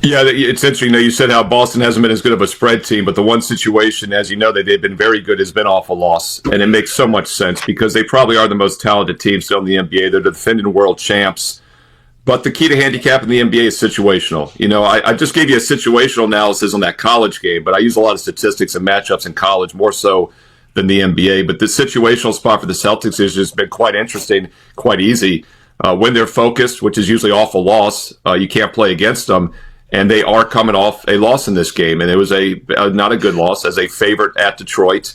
Yeah, it's interesting. You said how Boston hasn't been as good of a spread team, but the one situation, as you know, that they've been very good has been off a loss. And it makes so much sense because they probably are the most talented team still in the NBA. They're the defending world champs. But the key to handicap in the NBA is situational. I just gave you a situational analysis on that college game, but I use a lot of statistics and matchups in college, more so than the NBA. But the situational spot for the Celtics has just been quite interesting, quite easy. When they're focused, which is usually off a loss, you can't play against them. And they are coming off a loss in this game. And it was not a good loss as a favorite at Detroit.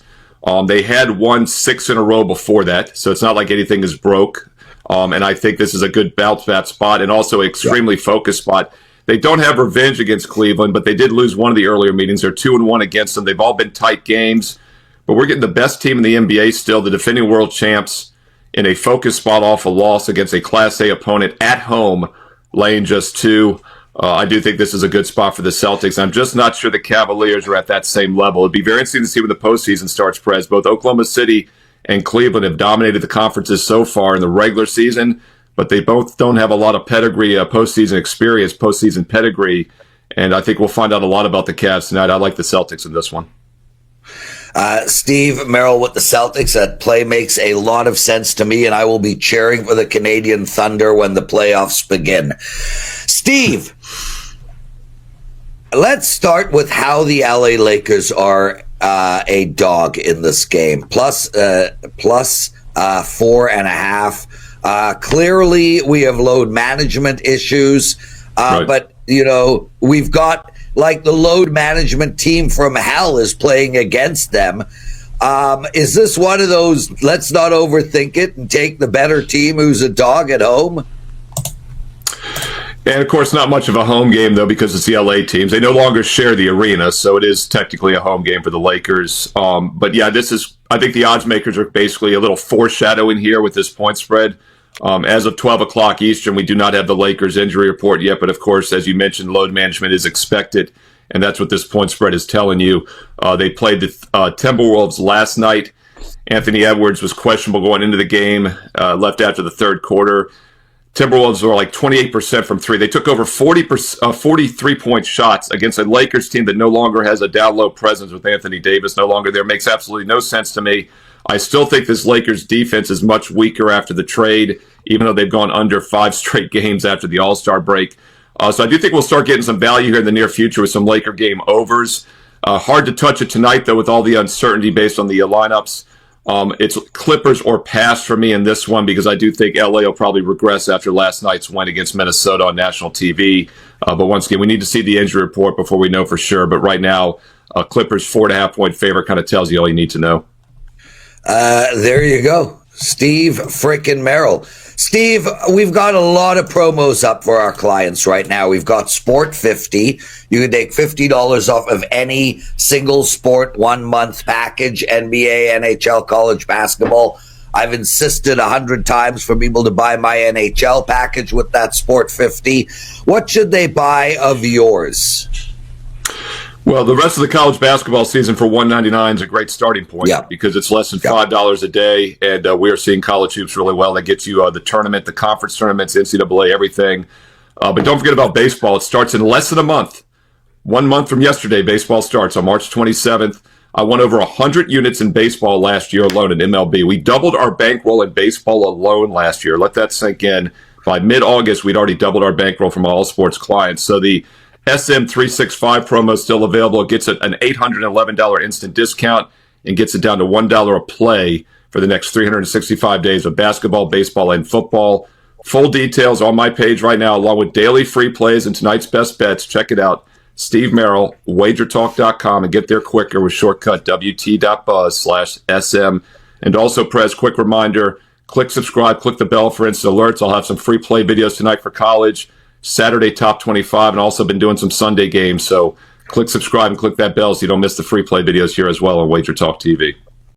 They had won 6 in a row before that, so it's not like anything is broke. And I think this is a good bounce back spot and also extremely focused spot. They don't have revenge against Cleveland, but they did lose one of the earlier meetings. They're 2-1 against them. They've all been tight games. But we're getting the best team in the NBA still, the defending world champs, in a focused spot off a loss against a Class A opponent at home, laying just 2. I do think this is a good spot for the Celtics. I'm just not sure the Cavaliers are at that same level. It'd be very interesting to see when the postseason starts, Prez. Both Oklahoma City and Cleveland have dominated the conferences so far in the regular season, but they both don't have a lot of pedigree, postseason experience, postseason pedigree. And I think we'll find out a lot about the Cavs tonight. I like the Celtics in this one. Steve Merrill with the Celtics. That play makes a lot of sense to me, and I will be cheering for the Canadian Thunder when the playoffs begin. Steve, let's start with how the LA Lakers are a dog in this game. Plus 4.5. Clearly, we have load management issues, right. But we've got like the load management team from hell is playing against them. Is this one of those, let's not overthink it and take the better team who's a dog at home? And, of course, not much of a home game, though, because it's the LA teams. They no longer share the arena, so it is technically a home game for the Lakers. But, yeah, I think the odds makers are basically a little foreshadowing here with this point spread. As of 12 o'clock Eastern, we do not have the Lakers injury report yet. But, of course, as you mentioned, load management is expected, and that's what this point spread is telling you. They played the Timberwolves last night. Anthony Edwards was questionable going into the game, left after the third quarter. Timberwolves were like 28% from three. They took over 43-point shots against a Lakers team that no longer has a down-low presence with Anthony Davis no longer there. Makes absolutely no sense to me. I still think this Lakers defense is much weaker after the trade, even though they've gone under 5 straight games after the All-Star break. So I do think we'll start getting some value here in the near future with some Laker game overs. Hard to touch it tonight, though, with all the uncertainty based on the lineups. It's Clippers or pass for me in this one because I do think LA will probably regress after last night's win against Minnesota on national TV. But once again, we need to see the injury report before we know for sure. But right now, Clippers 4.5-point favorite kind of tells you all you need to know. There you go. Steve frickin' Merrill. Steve, we've got a lot of promos up for our clients right now. We've got Sport 50. You can take $50 off of any single sport 1-month package, NBA, NHL, college basketball. I've insisted 100 times for people to buy my NHL package with that Sport 50. What should they buy of yours? Well, the rest of the college basketball season for $199 is a great starting point because it's less than $5 a day, and we are seeing college hoops really well. That gets you the tournament, the conference tournaments, NCAA, everything. But don't forget about baseball. It starts in less than a month. 1 month from yesterday, baseball starts on March 27th. I won over 100 units in baseball last year alone in MLB. We doubled our bankroll in baseball alone last year. Let that sink in. By mid-August, we'd already doubled our bankroll from all sports clients. So the SM365 promo is still available. It gets an $811 instant discount and gets it down to $1 a play for the next 365 days of basketball, baseball, and football. Full details on my page right now, along with daily free plays and tonight's best bets. Check it out. Steve Merrill, wagertalk.com, and get there quicker with shortcut wt.buzz/SM. And also, Prez, quick reminder, click subscribe, click the bell for instant alerts. I'll have some free play videos tonight for college, Saturday top 25, and also been doing some Sunday games. So click subscribe and click that bell so you don't miss the free play videos here as well on Wager Talk TV.